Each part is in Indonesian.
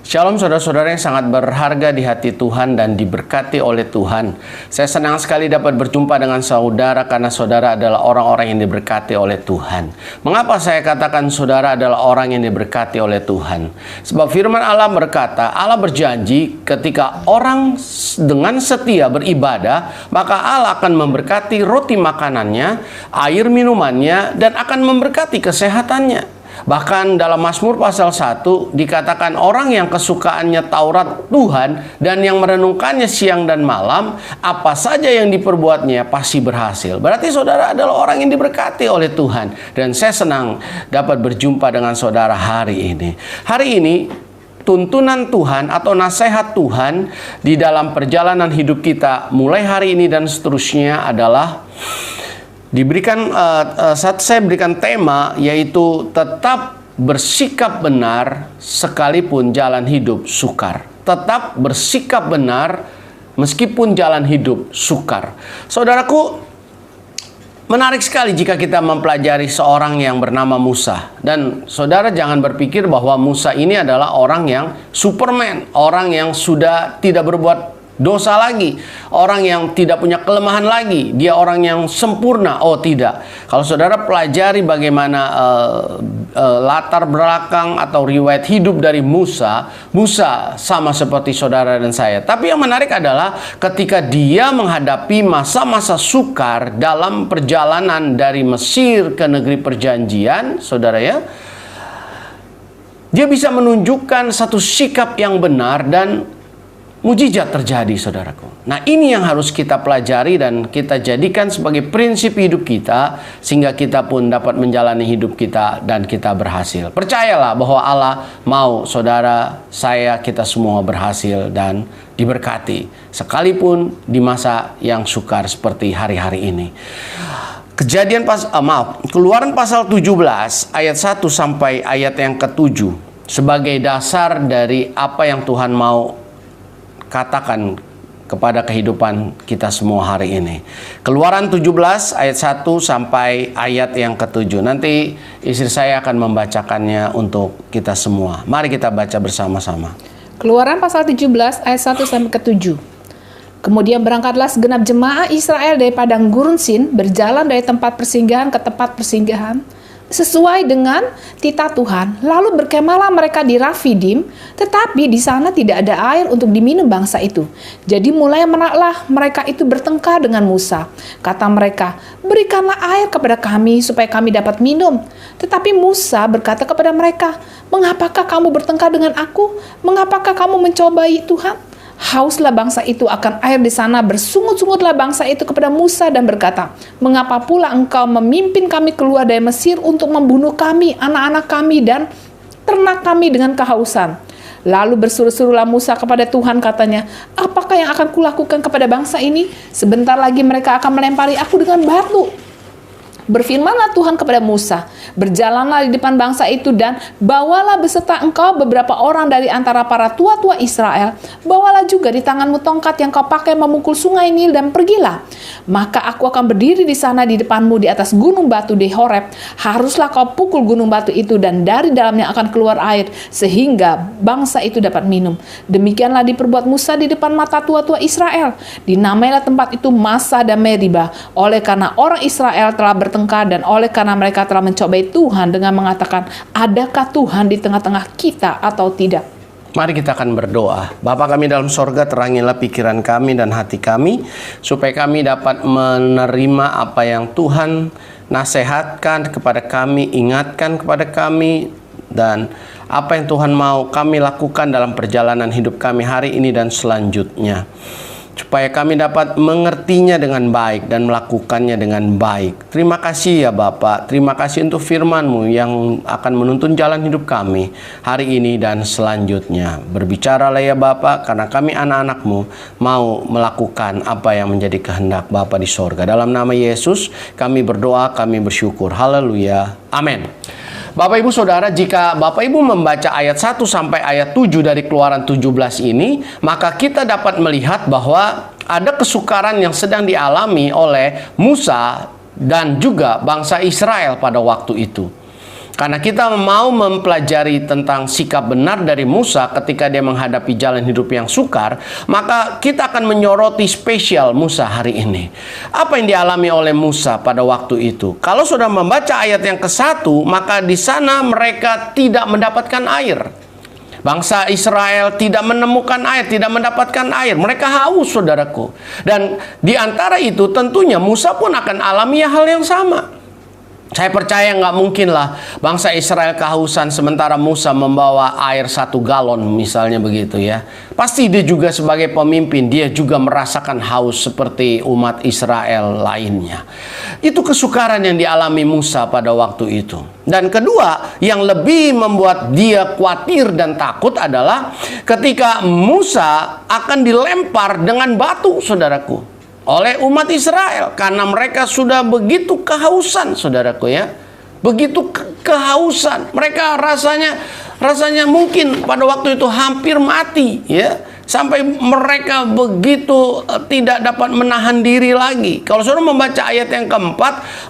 Shalom saudara-saudara yang sangat berharga di hati Tuhan dan diberkati oleh Tuhan. Saya senang sekali dapat berjumpa dengan saudara karena saudara adalah orang-orang yang diberkati oleh Tuhan. Mengapa saya katakan saudara adalah orang yang diberkati oleh Tuhan? Sebab firman Allah berkata, Allah berjanji ketika orang dengan setia beribadah, maka Allah akan memberkati roti makanannya, air minumannya, dan akan memberkati kesehatannya. Bahkan dalam Mazmur pasal 1 dikatakan orang yang kesukaannya Taurat Tuhan dan yang merenungkannya siang dan malam, apa saja yang diperbuatnya pasti berhasil. Berarti saudara adalah orang yang diberkati oleh Tuhan. Dan saya senang dapat berjumpa dengan saudara hari ini. Hari ini tuntunan Tuhan atau nasihat Tuhan di dalam perjalanan hidup kita mulai hari ini dan seterusnya adalah saya berikan tema yaitu tetap bersikap benar sekalipun jalan hidup sukar. Tetap bersikap benar meskipun jalan hidup sukar. Saudaraku, menarik sekali jika kita mempelajari seorang yang bernama Musa. Dan saudara jangan berpikir bahwa Musa ini adalah orang yang Superman, orang yang sudah tidak berbuat dosa lagi, orang yang tidak punya kelemahan lagi, dia orang yang sempurna. Oh tidak. Kalau saudara pelajari bagaimana latar belakang atau riwayat hidup dari Musa sama seperti saudara dan saya. Tapi yang menarik adalah ketika dia menghadapi masa-masa sukar dalam perjalanan dari Mesir ke negeri perjanjian, saudara ya, dia bisa menunjukkan satu sikap yang benar dan mujizat terjadi, saudaraku. Nah, ini yang harus kita pelajari dan kita jadikan sebagai prinsip hidup kita, sehingga kita pun dapat menjalani hidup kita dan kita berhasil. Percayalah bahwa Allah mau saudara, saya, kita semua berhasil dan diberkati, sekalipun di masa yang sukar seperti hari-hari ini. Keluaran pasal 17 ayat 1 sampai ayat yang ke-7 sebagai dasar dari apa yang Tuhan mau katakan kepada kehidupan kita semua hari ini. Keluaran 17 ayat 1 sampai ayat yang ke-7. Nanti istri saya akan membacakannya untuk kita semua. Mari kita baca bersama-sama. Keluaran pasal 17 ayat 1 sampai ke-7. Kemudian berangkatlah segenap jemaah Israel dari padang gurun Sin, berjalan dari tempat persinggahan ke tempat persinggahan sesuai dengan titah Tuhan. Lalu berkemahlah mereka di Rafidim, tetapi di sana tidak ada air untuk diminum bangsa itu. Jadi mulailah mereka itu bertengkar dengan Musa. Kata mereka, berikanlah air kepada kami supaya kami dapat minum. Tetapi Musa berkata kepada mereka, mengapakah kamu bertengkar dengan aku? Mengapakah kamu mencobai Tuhan? Hauslah bangsa itu akan air di sana, bersungut-sungutlah bangsa itu kepada Musa dan berkata, mengapa pula engkau memimpin kami keluar dari Mesir untuk membunuh kami, anak-anak kami dan ternak kami dengan kehausan? Lalu berseru-serulah Musa kepada Tuhan, katanya, apakah yang akan kulakukan kepada bangsa ini? Sebentar lagi mereka akan melempari aku dengan batu. Berfirmanlah Tuhan kepada Musa, berjalanlah di depan bangsa itu dan bawalah beserta engkau beberapa orang dari antara para tua-tua Israel. Bawalah juga di tanganmu tongkat yang kau pakai memukul sungai Nil dan pergilah. Maka aku akan berdiri di sana di depanmu di atas gunung batu di Horeb. Haruslah kau pukul gunung batu itu dan dari dalamnya akan keluar air sehingga bangsa itu dapat minum. Demikianlah diperbuat Musa di depan mata tua-tua Israel. Dinamailah tempat itu Massa dan Meriba oleh karena orang Israel telah bertengkar dan oleh karena mereka telah mencobai Tuhan dengan mengatakan, adakah Tuhan di tengah-tengah kita atau tidak? Mari kita akan berdoa. Bapa kami dalam sorga, terangilah pikiran kami dan hati kami, supaya kami dapat menerima apa yang Tuhan nasihatkan kepada kami, ingatkan kepada kami, dan apa yang Tuhan mau kami lakukan dalam perjalanan hidup kami hari ini dan selanjutnya, supaya kami dapat mengertinya dengan baik dan melakukannya dengan baik. Terima kasih ya Bapak. Terima kasih untuk firman-Mu yang akan menuntun jalan hidup kami hari ini dan selanjutnya. Berbicaralah ya Bapak, karena kami anak-anak-Mu mau melakukan apa yang menjadi kehendak Bapa di sorga. Dalam nama Yesus kami berdoa, kami bersyukur. Haleluya. Amin. Bapak Ibu Saudara, jika Bapak Ibu membaca ayat 1 sampai ayat 7 dari Keluaran 17 ini, maka kita dapat melihat bahwa ada kesukaran yang sedang dialami oleh Musa dan juga bangsa Israel pada waktu itu. Karena kita mau mempelajari tentang sikap benar dari Musa ketika dia menghadapi jalan hidup yang sukar, maka kita akan menyoroti spesial Musa hari ini. Apa yang dialami oleh Musa pada waktu itu? Kalau sudah membaca ayat yang ke-1, maka di sana mereka tidak mendapatkan air. Bangsa Israel tidak menemukan air, tidak mendapatkan air. Mereka haus, saudaraku. Dan di antara itu tentunya Musa pun akan alami hal yang sama. Saya percaya nggak mungkin lah bangsa Israel kehausan sementara Musa membawa air 1 galon misalnya begitu ya. Pasti dia juga sebagai pemimpin, dia juga merasakan haus seperti umat Israel lainnya. Itu kesukaran yang dialami Musa pada waktu itu. Dan kedua, yang lebih membuat dia khawatir dan takut adalah ketika Musa akan dilempar dengan batu, saudaraku, oleh umat Israel, karena mereka sudah begitu kehausan, saudaraku ya. Begitu kehausan. Mereka rasanya mungkin pada waktu itu hampir mati ya. Sampai mereka begitu tidak dapat menahan diri lagi. Kalau saudara membaca ayat yang ke-4,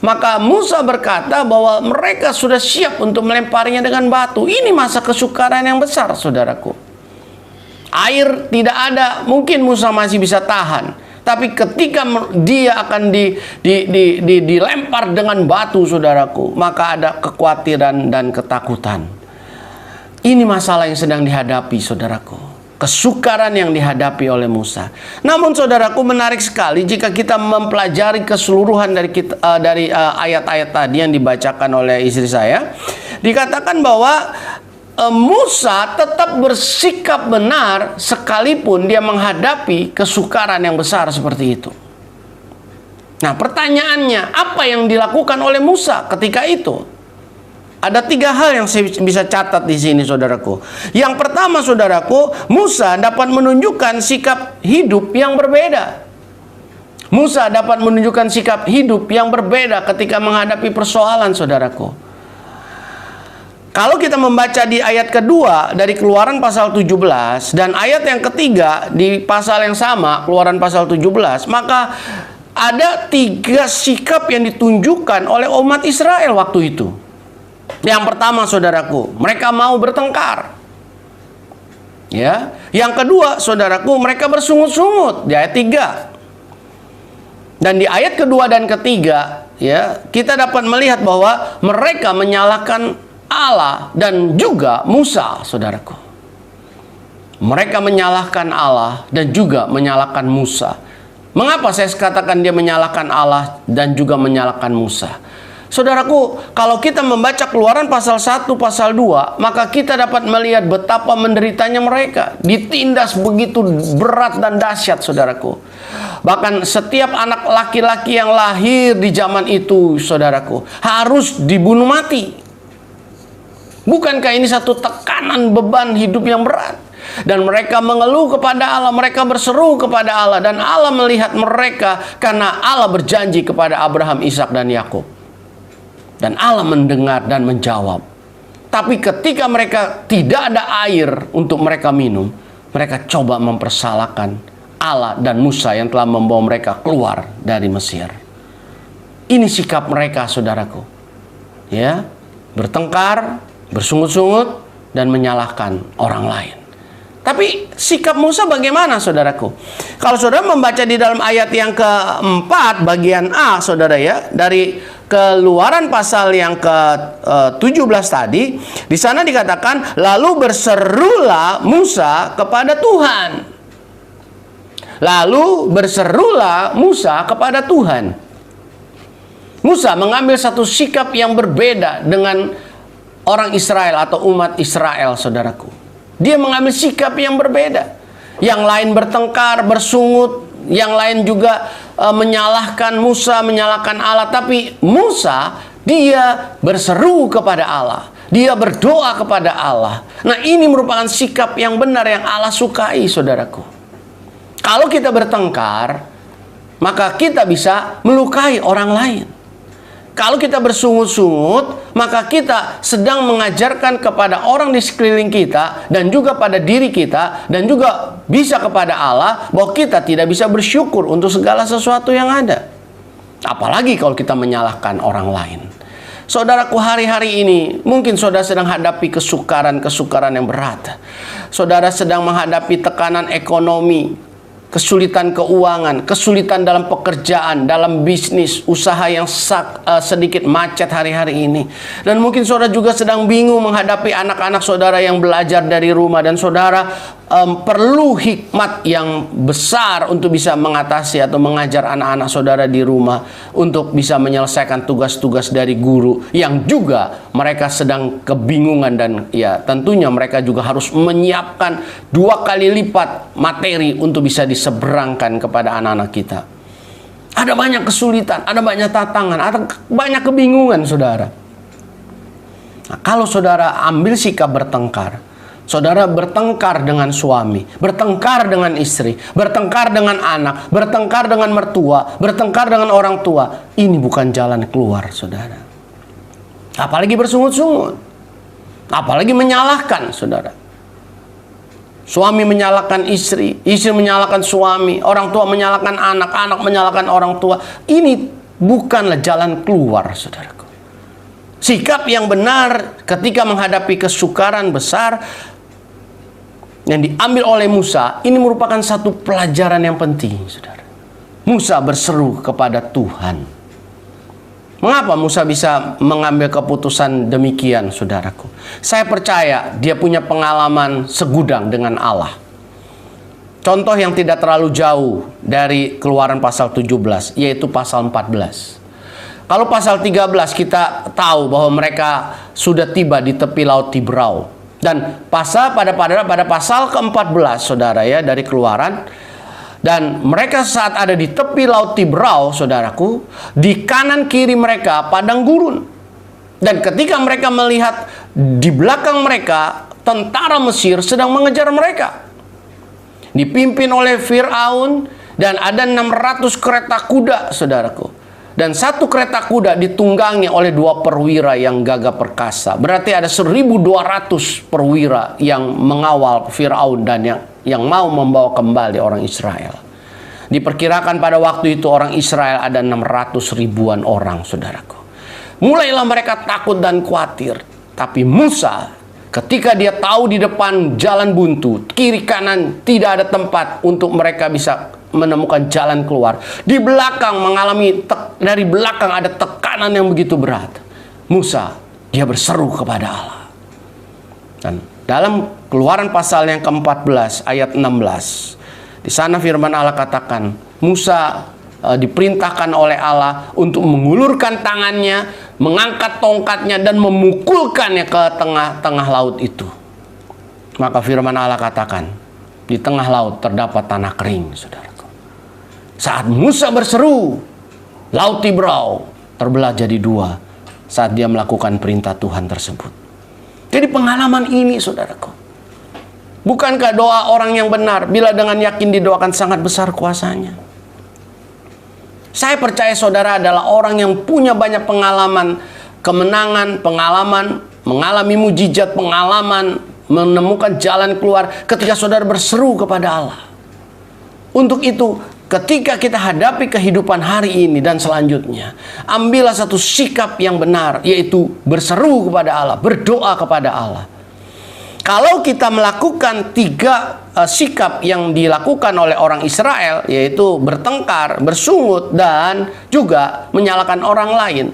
maka Musa berkata bahwa mereka sudah siap untuk melemparinya dengan batu. Ini masa kesukaran yang besar, saudaraku. Air tidak ada, mungkin Musa masih bisa tahan. Tapi ketika dia akan dilempar dengan batu, saudaraku, maka ada kekhawatiran dan ketakutan. Ini masalah yang sedang dihadapi, saudaraku. Kesukaran yang dihadapi oleh Musa. Namun, saudaraku, menarik sekali jika kita mempelajari keseluruhan dari ayat-ayat tadi yang dibacakan oleh istri saya. Dikatakan bahwa Musa tetap bersikap benar sekalipun dia menghadapi kesukaran yang besar seperti itu. Nah, pertanyaannya, apa yang dilakukan oleh Musa ketika itu? Ada 3 hal yang saya bisa catat di sini, saudaraku. Yang pertama, saudaraku, Musa dapat menunjukkan sikap hidup yang berbeda. Musa dapat menunjukkan sikap hidup yang berbeda ketika menghadapi persoalan, saudaraku. Kalau kita membaca di ayat kedua dari Keluaran pasal 17 dan ayat yang ketiga di pasal yang sama, Keluaran pasal 17, maka ada 3 sikap yang ditunjukkan oleh umat Israel waktu itu. Yang pertama, saudaraku, mereka mau bertengkar. Ya. Yang kedua, saudaraku, mereka bersungut-sungut di ayat 3. Dan di ayat kedua dan ketiga, ya, kita dapat melihat bahwa mereka menyalahkan Allah dan juga Musa, saudaraku. Mereka menyalahkan Allah dan juga menyalahkan Musa. Mengapa saya katakan dia menyalahkan Allah dan juga menyalahkan Musa? Saudaraku, kalau kita membaca Keluaran pasal 1, pasal 2, maka kita dapat melihat betapa menderitanya mereka. Ditindas begitu berat dan dahsyat, saudaraku. Bahkan setiap anak laki-laki yang lahir di zaman itu, saudaraku, harus dibunuh mati. Bukankah ini satu tekanan beban hidup yang berat? Dan mereka mengeluh kepada Allah, mereka berseru kepada Allah, dan Allah melihat mereka karena Allah berjanji kepada Abraham, Ishak, dan Yakub. Dan Allah mendengar dan menjawab. Tapi ketika mereka tidak ada air untuk mereka minum, mereka coba mempersalahkan Allah dan Musa yang telah membawa mereka keluar dari Mesir. Ini sikap mereka, saudaraku. Ya, bertengkar, bersungut-sungut, dan menyalahkan orang lain. Tapi sikap Musa bagaimana, saudaraku? Kalau saudara membaca di dalam ayat yang ke-4 bagian A, saudara ya, dari Keluaran pasal yang ke-17 tadi, di sana dikatakan, lalu berserulah Musa kepada Tuhan. Lalu berserulah Musa kepada Tuhan. Musa mengambil satu sikap yang berbeda dengan orang Israel atau umat Israel, saudaraku. Dia mengambil sikap yang berbeda. Yang lain bertengkar, bersungut. Yang lain juga menyalahkan Musa, menyalahkan Allah. Tapi Musa, dia berseru kepada Allah. Dia berdoa kepada Allah. Nah, ini merupakan sikap yang benar yang Allah sukai, saudaraku. Kalau kita bertengkar, maka kita bisa melukai orang lain. Kalau kita bersungut-sungut, maka kita sedang mengajarkan kepada orang di sekeliling kita, dan juga pada diri kita, dan juga bisa kepada Allah, bahwa kita tidak bisa bersyukur untuk segala sesuatu yang ada. Apalagi kalau kita menyalahkan orang lain. Saudaraku, hari-hari ini mungkin saudara sedang hadapi kesukaran-kesukaran yang berat. Saudara sedang menghadapi tekanan ekonomi, kesulitan keuangan, kesulitan dalam pekerjaan, dalam bisnis, usaha yang sedikit macet hari-hari ini. Dan mungkin saudara juga sedang bingung menghadapi anak-anak saudara yang belajar dari rumah, dan saudara perlu hikmat yang besar untuk bisa mengatasi atau mengajar anak-anak saudara di rumah untuk bisa menyelesaikan tugas-tugas dari guru yang juga mereka sedang kebingungan, dan ya tentunya mereka juga harus menyiapkan 2 kali lipat materi untuk bisa diseberangkan kepada anak-anak kita. Ada banyak kesulitan, ada banyak tantangan, ada banyak kebingungan, saudara. Nah, kalau saudara ambil sikap bertengkar, saudara bertengkar dengan suami, bertengkar dengan istri, bertengkar dengan anak, bertengkar dengan mertua, bertengkar dengan orang tua, ini bukan jalan keluar, saudara. Apalagi bersungut-sungut, apalagi menyalahkan, saudara. Suami menyalahkan istri, istri menyalahkan suami, orang tua menyalahkan anak, anak menyalahkan orang tua. Ini bukanlah jalan keluar, saudaraku. Sikap yang benar ketika menghadapi kesukaran besar yang diambil oleh Musa, ini merupakan satu pelajaran yang penting, saudara. Musa berseru kepada Tuhan. Mengapa Musa bisa mengambil keputusan demikian, saudaraku? Saya percaya dia punya pengalaman segudang dengan Allah. Contoh yang tidak terlalu jauh dari Keluaran pasal 17, yaitu pasal 14. Kalau pasal 13 kita tahu bahwa mereka sudah tiba di tepi laut Tibrau. Dan pada pasal ke-14, saudara ya, dari Keluaran, dan mereka saat ada di tepi laut Tibrau, saudaraku, di kanan kiri mereka padang gurun. Dan ketika mereka melihat di belakang mereka tentara Mesir sedang mengejar mereka, dipimpin oleh Fir'aun, dan ada 600 kereta kuda, saudaraku. Dan 1 kereta kuda ditunggangi oleh 2 perwira yang gagah perkasa. Berarti ada 1.200 perwira yang mengawal Fir'aun dan yang mau membawa kembali orang Israel. Diperkirakan pada waktu itu orang Israel ada 600 ribuan orang, saudaraku. Mulailah mereka takut dan khawatir. Tapi Musa, ketika dia tahu di depan jalan buntu, kiri kanan tidak ada tempat untuk mereka bisa menemukan jalan keluar, di belakang dari belakang ada tekanan yang begitu berat, Musa, dia berseru kepada Allah. Dan dalam Keluaran pasal yang ke-14 ayat 16, di sana firman Allah katakan, Musa diperintahkan oleh Allah untuk mengulurkan tangannya, mengangkat tongkatnya, dan memukulkannya ke tengah-tengah laut itu. Maka firman Allah katakan, di tengah laut terdapat tanah kering, saudara. Saat Musa berseru, laut Tibrau terbelah jadi 2 saat dia melakukan perintah Tuhan tersebut. Jadi pengalaman ini, saudaraku, bukankah doa orang yang benar bila dengan yakin didoakan sangat besar kuasanya? Saya percaya saudara adalah orang yang punya banyak pengalaman kemenangan, pengalaman mengalami mujizat, pengalaman menemukan jalan keluar ketika saudara berseru kepada Allah. Untuk itu, ketika kita hadapi kehidupan hari ini dan selanjutnya, ambillah satu sikap yang benar, yaitu berseru kepada Allah, berdoa kepada Allah. Kalau kita melakukan 3 sikap yang dilakukan oleh orang Israel, yaitu bertengkar, bersungut, dan juga menyalahkan orang lain,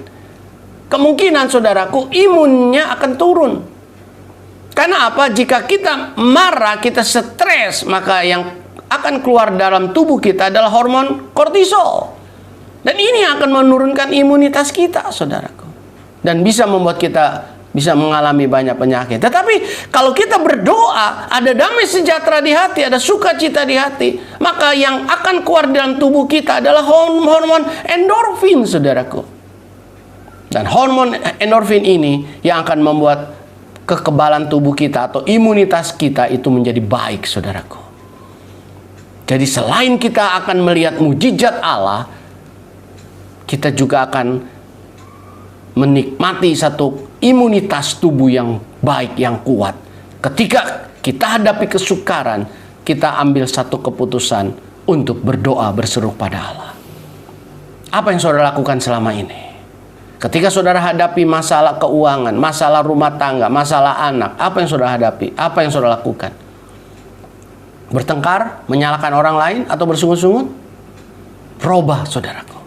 kemungkinan, saudaraku, imunnya akan turun. Karena apa? Jika kita marah, kita stres, maka yang akan keluar dalam tubuh kita adalah hormon kortisol. Dan ini akan menurunkan imunitas kita, saudaraku. Dan bisa membuat kita bisa mengalami banyak penyakit. Tetapi kalau kita berdoa, ada damai sejahtera di hati, ada sukacita di hati, maka yang akan keluar dalam tubuh kita adalah hormon endorfin, saudaraku. Dan hormon endorfin ini yang akan membuat kekebalan tubuh kita atau imunitas kita itu menjadi baik, saudaraku. Jadi selain kita akan melihat mujizat Allah, kita juga akan menikmati satu imunitas tubuh yang baik, yang kuat. Ketika kita hadapi kesukaran, kita ambil satu keputusan untuk berdoa, berseru pada Allah. Apa yang saudara lakukan selama ini? Ketika saudara hadapi masalah keuangan, masalah rumah tangga, masalah anak, apa yang saudara hadapi? Apa yang saudara lakukan? Bertengkar, menyalahkan orang lain, atau bersungut-sungut? Robah, saudaraku.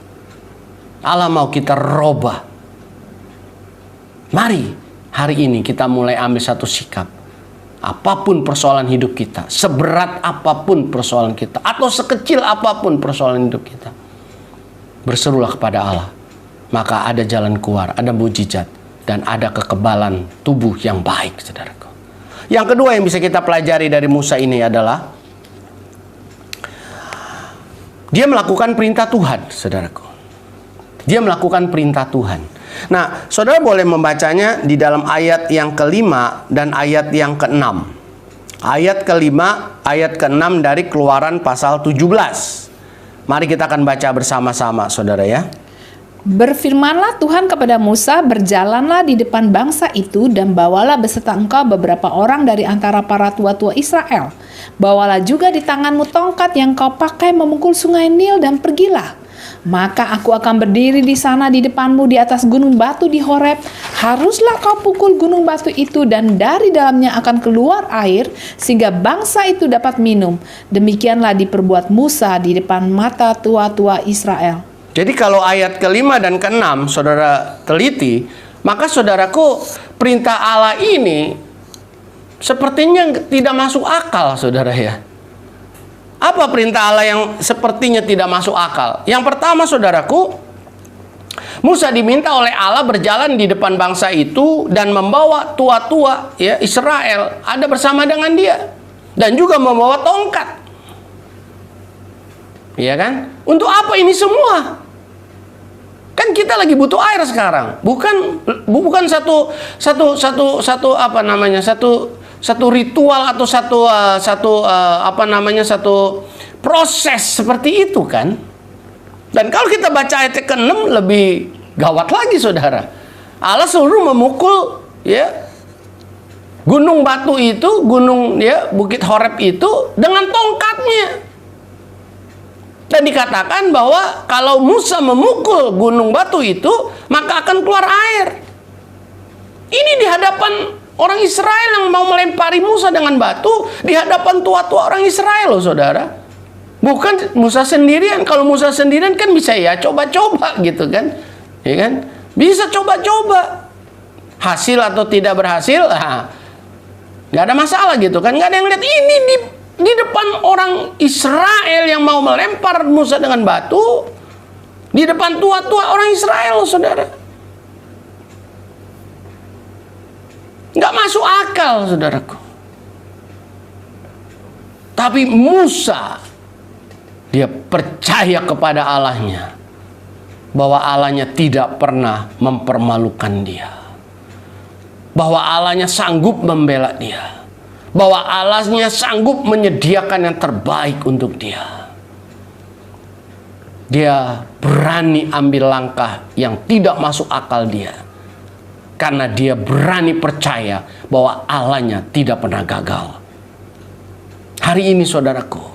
Allah mau kita robah. Mari hari ini kita mulai ambil satu sikap. Apapun persoalan hidup kita, seberat apapun persoalan kita, atau sekecil apapun persoalan hidup kita, berserulah kepada Allah. Maka ada jalan keluar, ada mujizat, dan ada kekebalan tubuh yang baik, saudaraku. Yang kedua yang bisa kita pelajari dari Musa ini adalah dia melakukan perintah Tuhan, saudaraku. Dia melakukan perintah Tuhan. Nah, saudara boleh membacanya di dalam ayat yang kelima dan ayat yang keenam. Ayat kelima, ayat keenam dari Keluaran pasal 17. Mari kita akan baca bersama-sama, saudara ya. Berfirmanlah Tuhan kepada Musa, berjalanlah di depan bangsa itu dan bawalah beserta engkau beberapa orang dari antara para tua-tua Israel. Bawalah juga di tanganmu tongkat yang kau pakai memukul sungai Nil dan pergilah. Maka aku akan berdiri di sana di depanmu di atas gunung batu di Horeb. Haruslah kau pukul gunung batu itu dan dari dalamnya akan keluar air sehingga bangsa itu dapat minum. Demikianlah diperbuat Musa di depan mata tua-tua Israel. Jadi kalau ayat kelima dan keenam saudara teliti, maka saudaraku perintah Allah ini sepertinya tidak masuk akal, saudara ya. Apa perintah Allah yang sepertinya tidak masuk akal? Yang pertama, saudaraku, Musa diminta oleh Allah berjalan di depan bangsa itu dan membawa tua-tua ya Israel ada bersama dengan dia dan juga membawa tongkat. Iya kan? Untuk apa ini semua? Kan kita lagi butuh air sekarang. Bukan satu ritual atau satu proses seperti itu kan. Dan kalau kita baca ayat ke-6 lebih gawat lagi, saudara. Allah suruh memukul ya gunung batu itu, bukit Horeb itu dengan tongkatnya. Dan dikatakan bahwa kalau Musa memukul gunung batu itu, maka akan keluar air. Ini di hadapan orang Israel yang mau melempari Musa dengan batu, di hadapan tua-tua orang Israel loh, saudara. Bukan Musa sendirian. Kalau Musa sendirian kan bisa ya coba-coba gitu kan. Ya kan? Bisa coba-coba. Hasil atau tidak berhasil, nggak ada masalah gitu kan. Nggak ada yang lihat ini di depan orang Israel yang mau melempar Musa dengan batu, di depan tua-tua orang Israel, saudara. Nggak masuk akal, saudaraku. Tapi Musa, dia percaya kepada Allahnya, bahwa Allahnya tidak pernah mempermalukan dia, bahwa Allahnya sanggup membela dia, bahwa Allahnya sanggup menyediakan yang terbaik untuk dia. Dia berani ambil langkah yang tidak masuk akal dia, karena dia berani percaya bahwa Allahnya tidak pernah gagal. Hari ini, saudaraku,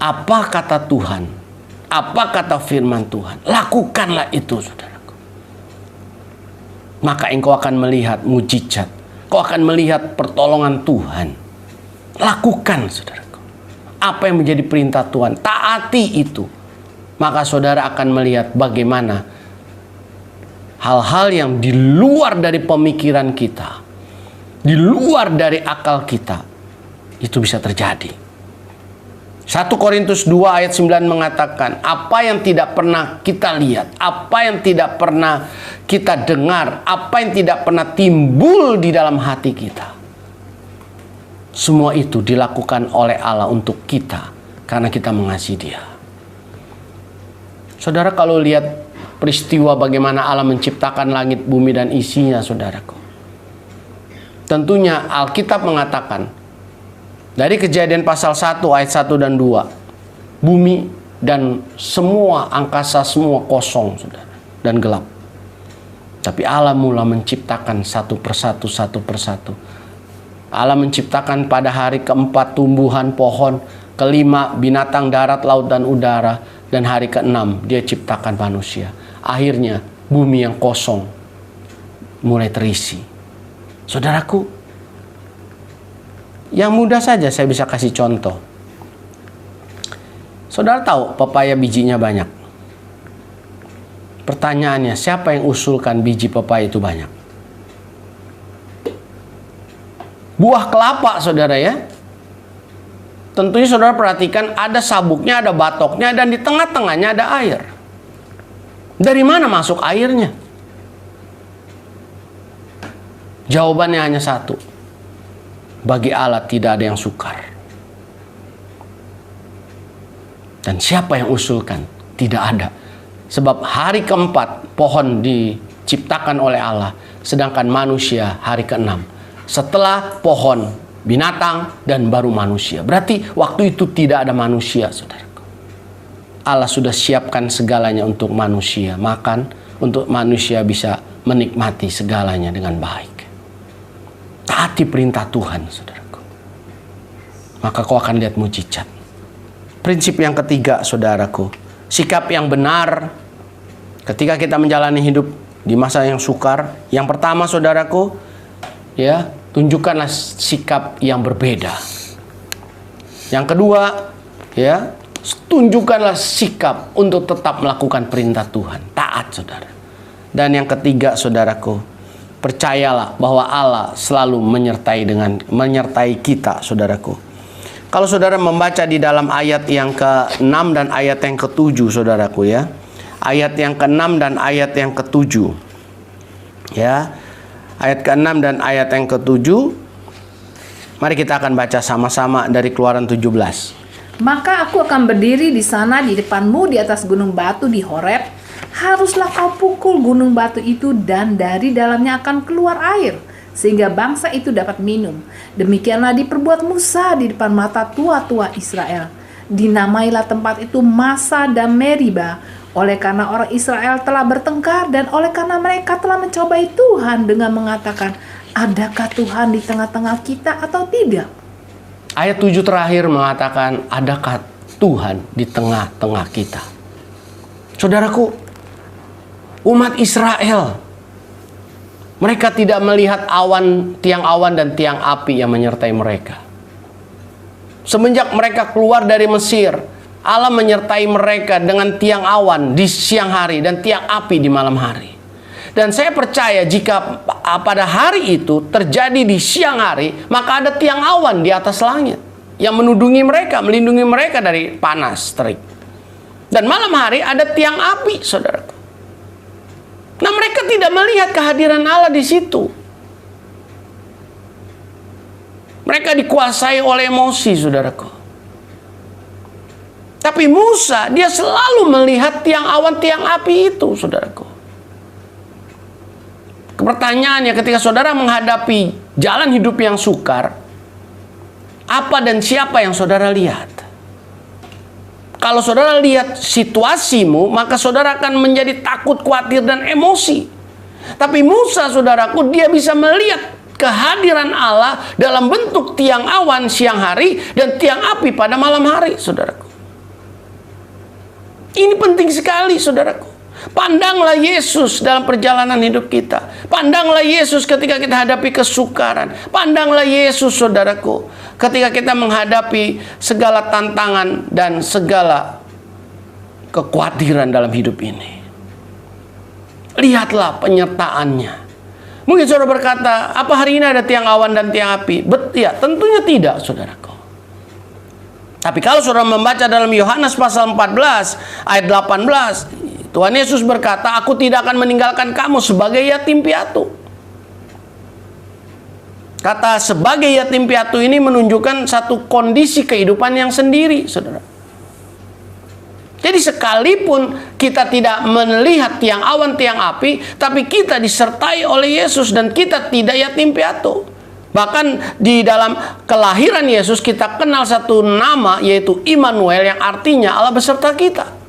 apa kata Tuhan? Apa kata firman Tuhan? Lakukanlah itu, saudaraku. Maka engkau akan melihat mujizat. Kau akan melihat pertolongan Tuhan. Lakukan, saudaraku. Apa yang menjadi perintah Tuhan, taati itu. Maka saudara akan melihat bagaimana hal-hal yang di luar dari pemikiran kita, di luar dari akal kita, itu bisa terjadi. 1 Korintus 2 ayat 9 mengatakan, apa yang tidak pernah kita lihat, apa yang tidak pernah kita dengar, apa yang tidak pernah timbul di dalam hati kita, semua itu dilakukan oleh Allah untuk kita, karena kita mengasihi Dia. Saudara, kalau lihat peristiwa bagaimana Allah menciptakan langit, bumi, dan isinya, saudaraku, tentunya Alkitab mengatakan, dari Kejadian pasal 1 ayat 1 dan 2, bumi dan semua angkasa semua kosong, saudara, dan gelap. Tapi Allah mula menciptakan satu persatu. Allah menciptakan pada hari keempat tumbuhan, pohon, kelima binatang darat, laut, dan udara, dan hari keenam dia ciptakan manusia. Akhirnya bumi yang kosong mulai terisi. Saudaraku, yang mudah saja saya bisa kasih contoh. Saudara tahu pepaya bijinya banyak. Pertanyaannya, siapa yang usulkan biji pepaya itu banyak? Buah kelapa, saudara ya. Tentunya saudara perhatikan ada sabuknya, ada batoknya, dan di tengah-tengahnya ada air. Dari mana masuk airnya? Jawabannya hanya satu. Bagi Allah tidak ada yang sukar. Dan siapa yang usulkan? Tidak ada. Sebab hari keempat pohon diciptakan oleh Allah, sedangkan manusia hari keenam. Setelah pohon, binatang, dan baru manusia. Berarti waktu itu tidak ada manusia, saudaraku. Allah sudah siapkan segalanya untuk manusia makan, untuk manusia bisa menikmati segalanya dengan baik. Taati perintah Tuhan, saudaraku. Maka kau akan lihat mujizat. Prinsip yang ketiga, saudaraku, sikap yang benar ketika kita menjalani hidup di masa yang sukar. Yang pertama, saudaraku, ya, tunjukkanlah sikap yang berbeda. Yang kedua, ya, tunjukkanlah sikap untuk tetap melakukan perintah Tuhan. Taat, saudara. Dan yang ketiga, saudaraku, percayalah bahwa Allah selalu menyertai kita, saudaraku. Kalau saudara membaca di dalam ayat yang ke-6 dan ayat yang ke-7, saudaraku ya. Ayat yang ke-6 dan ayat yang ke-7. Ya. Ayat ke-6 dan ayat yang ke-7. Mari kita akan baca sama-sama dari Keluaran 17. Maka aku akan berdiri di sana di depanmu di atas gunung batu di Horeb. Haruslah kau pukul gunung batu itu dan dari dalamnya akan keluar air, sehingga bangsa itu dapat minum. Demikianlah diperbuat Musa di depan mata tua-tua Israel. Dinamailah tempat itu Masa dan Meriba, oleh karena orang Israel telah bertengkar dan oleh karena mereka telah mencobai Tuhan dengan mengatakan, adakah Tuhan di tengah-tengah kita atau tidak? Ayat 7 terakhir mengatakan, adakah Tuhan di tengah-tengah kita? Saudaraku, umat Israel, mereka tidak melihat tiang awan dan tiang api yang menyertai mereka. Semenjak mereka keluar dari Mesir, Allah menyertai mereka dengan tiang awan di siang hari dan tiang api di malam hari. Dan saya percaya jika pada hari itu terjadi di siang hari, maka ada tiang awan di atas langit yang menudungi mereka, melindungi mereka dari panas terik. Dan malam hari ada tiang api, saudaraku. Nah, mereka tidak melihat kehadiran Allah di situ. Mereka dikuasai oleh emosi, saudaraku. Tapi Musa, dia selalu melihat tiang awan, tiang api itu, saudaraku. Pertanyaannya, ketika saudara menghadapi jalan hidup yang sukar, apa dan siapa yang saudara lihat? Kalau saudara lihat situasimu, maka saudara akan menjadi takut, khawatir, dan emosi. Tapi Musa, saudaraku, dia bisa melihat kehadiran Allah dalam bentuk tiang awan siang hari dan tiang api pada malam hari, saudaraku. Ini penting sekali, saudaraku. Pandanglah Yesus dalam perjalanan hidup kita. Pandanglah Yesus ketika kita hadapi kesukaran. Pandanglah Yesus, saudaraku, ketika kita menghadapi segala tantangan dan segala kekhawatiran dalam hidup ini. Lihatlah penyertaannya. Mungkin saudara berkata, apa hari ini ada tiang awan dan tiang api? Ya, tentunya tidak, saudaraku. Tapi kalau saudara membaca dalam Yohanes pasal 14 ayat 18, Tuhan Yesus berkata, aku tidak akan meninggalkan kamu sebagai yatim piatu. Kata sebagai yatim piatu ini menunjukkan satu kondisi kehidupan yang sendiri, saudara. Jadi sekalipun kita tidak melihat tiang awan, tiang api, tapi kita disertai oleh Yesus dan kita tidak yatim piatu. Bahkan di dalam kelahiran Yesus kita kenal satu nama, yaitu Immanuel, yang artinya Allah beserta kita.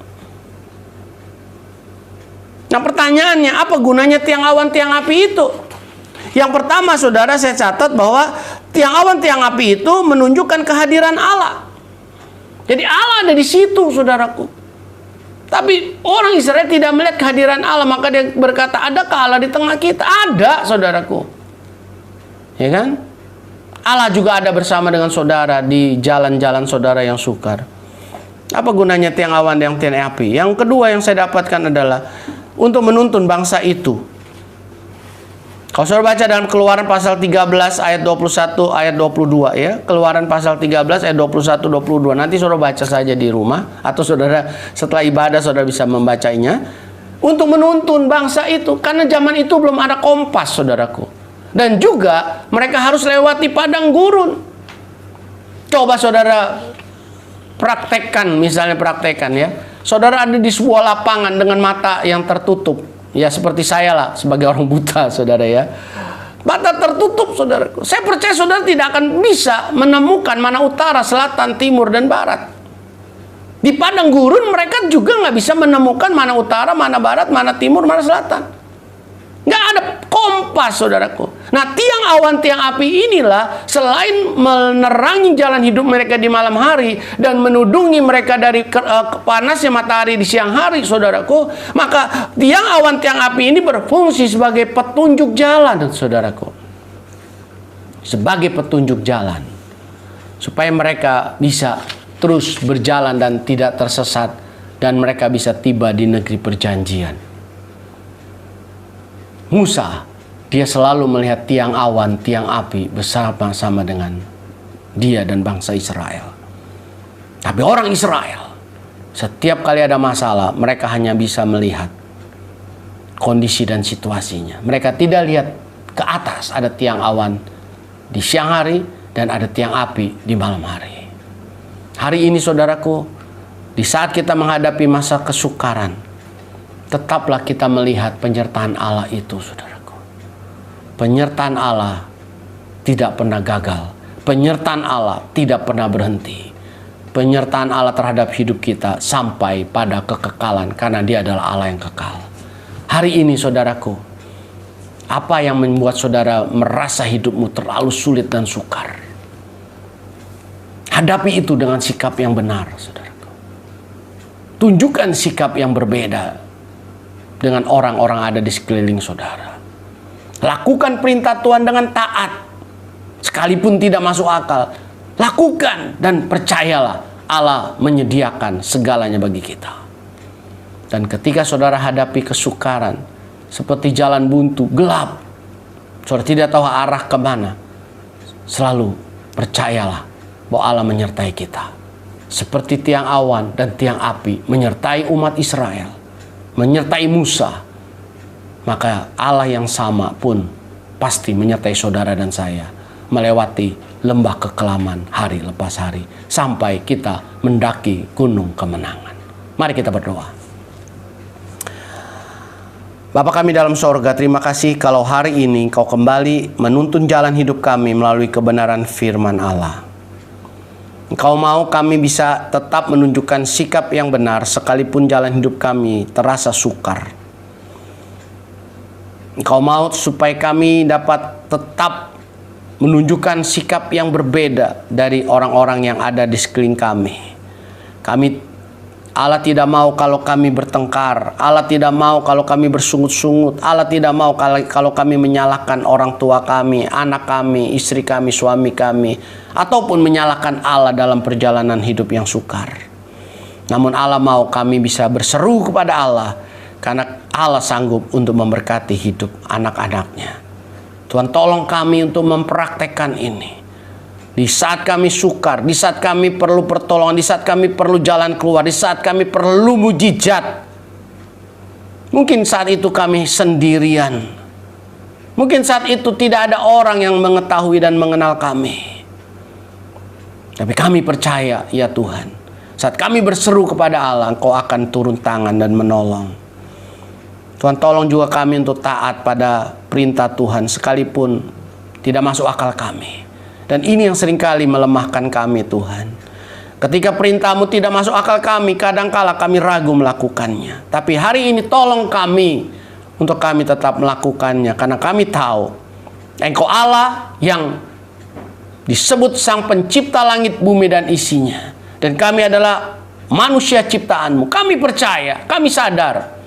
Nah, pertanyaannya, apa gunanya tiang awan, tiang api itu? Yang pertama, saudara, saya catat bahwa tiang awan, tiang api itu menunjukkan kehadiran Allah. Jadi Allah ada di situ, saudaraku. Tapi orang Israel tidak melihat kehadiran Allah, maka dia berkata, adakah Allah di tengah kita? Ada, saudaraku. Ya kan? Allah juga ada bersama dengan saudara di jalan-jalan saudara yang sukar. Apa gunanya tiang awan yang tiang api? Yang kedua yang saya dapatkan adalah untuk menuntun bangsa itu. Kalau saudara baca dalam Keluaran pasal 13 ayat 21 ayat 22 ya. Keluaran pasal 13 ayat 21 22. Nanti saudara baca saja di rumah atau saudara setelah ibadah saudara bisa membacanya untuk menuntun bangsa itu, karena zaman itu belum ada kompas, saudaraku. Dan juga mereka harus lewati padang gurun. Coba saudara praktekkan, misalnya praktekkan ya. Saudara ada di sebuah lapangan dengan mata yang tertutup. Ya seperti saya lah sebagai orang buta, saudara ya. Mata tertutup, saudaraku. Saya percaya saudara tidak akan bisa menemukan mana utara, selatan, timur, dan barat. Di padang gurun mereka juga nggak bisa menemukan mana utara, mana barat, mana timur, mana selatan. Nggak ada kompas, saudaraku. Nah, tiang awan, tiang api inilah selain menerangi jalan hidup mereka di malam hari dan menudungi mereka dari panasnya matahari di siang hari, saudaraku, maka tiang awan, tiang api ini berfungsi sebagai petunjuk jalan, saudaraku. Sebagai petunjuk jalan. Supaya mereka bisa terus berjalan dan tidak tersesat dan mereka bisa tiba di negeri perjanjian. Musa, dia selalu melihat tiang awan, tiang api bersama-sama dengan dia dan bangsa Israel. Tapi orang Israel, setiap kali ada masalah, mereka hanya bisa melihat kondisi dan situasinya. Mereka tidak lihat ke atas, ada tiang awan di siang hari dan ada tiang api di malam hari. Hari ini, saudaraku, di saat kita menghadapi masa kesukaran, tetaplah kita melihat penyertaan Allah itu, saudaraku. Penyertaan Allah tidak pernah gagal. Penyertaan Allah tidak pernah berhenti. Penyertaan Allah terhadap hidup kita sampai pada kekekalan, karena Dia adalah Allah yang kekal. Hari ini, saudaraku, apa yang membuat saudara merasa hidupmu terlalu sulit dan sukar? Hadapi itu dengan sikap yang benar, saudaraku. Tunjukkan sikap yang berbeda dengan orang-orang ada di sekeliling saudara. Lakukan perintah Tuhan dengan taat. Sekalipun tidak masuk akal, lakukan dan percayalah Allah menyediakan segalanya bagi kita. Dan ketika saudara hadapi kesukaran, seperti jalan buntu, gelap, saudara tidak tahu arah kemana, selalu percayalah bahwa Allah menyertai kita. Seperti tiang awan dan tiang api menyertai umat Israel, menyertai Musa, maka Allah yang sama pun pasti menyertai saudara dan saya melewati lembah kekelaman hari lepas hari sampai kita mendaki gunung kemenangan. Mari kita berdoa. Bapa kami dalam sorga, terima kasih kalau hari ini Kau kembali menuntun jalan hidup kami melalui kebenaran firman Allah. Engkau mau kami bisa tetap menunjukkan sikap yang benar sekalipun jalan hidup kami terasa sukar. Engkau mau supaya kami dapat tetap menunjukkan sikap yang berbeda dari orang-orang yang ada di sekeliling kami. Allah tidak mau kalau kami bertengkar. Allah tidak mau kalau kami bersungut-sungut. Allah tidak mau kalau kami menyalahkan orang tua kami, anak kami, istri kami, suami kami, ataupun menyalahkan Allah dalam perjalanan hidup yang sukar. Namun Allah mau kami bisa berseru kepada Allah, karena Allah sanggup untuk memberkati hidup anak-anaknya. Tuhan, tolong kami untuk mempraktekkan ini. Di saat kami sukar, di saat kami perlu pertolongan, di saat kami perlu jalan keluar, di saat kami perlu mujizat. Mungkin saat itu kami sendirian. Mungkin saat itu tidak ada orang yang mengetahui dan mengenal kami. Tapi kami percaya, ya Tuhan, saat kami berseru kepada Allah, Engkau akan turun tangan dan menolong. Tuhan, tolong juga kami untuk taat pada perintah Tuhan sekalipun tidak masuk akal kami. Dan ini yang seringkali melemahkan kami, Tuhan. Ketika perintah-Mu tidak masuk akal kami, kadangkala kami ragu melakukannya. Tapi hari ini tolong kami untuk kami tetap melakukannya, karena kami tahu Engkau Allah yang disebut Sang Pencipta langit, bumi, dan isinya. Dan kami adalah manusia ciptaanmu. Kami percaya, kami sadar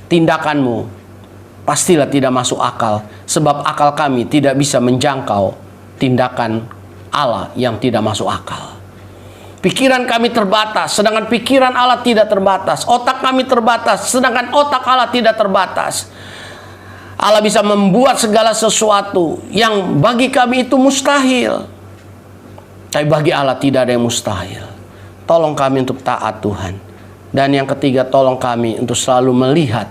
tindakanmu pastilah tidak masuk akal, sebab akal kami tidak bisa menjangkau tindakan Allah yang tidak masuk akal. Pikiran kami terbatas, sedangkan pikiran Allah tidak terbatas. Otak kami terbatas, sedangkan otak Allah tidak terbatas. Allah bisa membuat segala sesuatu yang bagi kami itu mustahil. Tapi bagi Allah tidak ada yang mustahil. Tolong kami untuk taat Tuhan. Dan yang ketiga, tolong kami untuk selalu melihat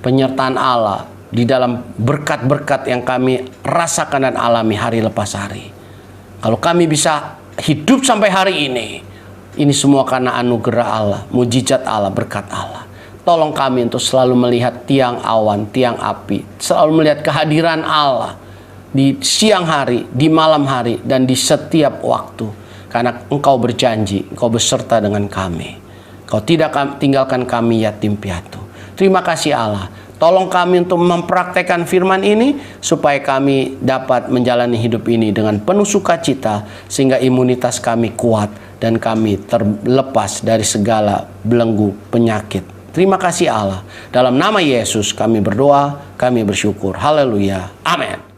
penyertaan Allah di dalam berkat-berkat yang kami rasakan dan alami hari lepas hari. Kalau kami bisa hidup sampai hari ini semua karena anugerah Allah, mujizat Allah, berkat Allah. Tolong kami untuk selalu melihat tiang awan, tiang api, selalu melihat kehadiran Allah di siang hari, di malam hari, dan di setiap waktu. Karena Engkau berjanji, Engkau beserta dengan kami. Engkau tidak tinggalkan kami yatim piatu. Terima kasih Allah. Tolong kami untuk mempraktekkan firman ini supaya kami dapat menjalani hidup ini dengan penuh sukacita sehingga imunitas kami kuat dan kami terlepas dari segala belenggu penyakit. Terima kasih Allah. Dalam nama Yesus kami berdoa, kami bersyukur. Haleluya. Amin.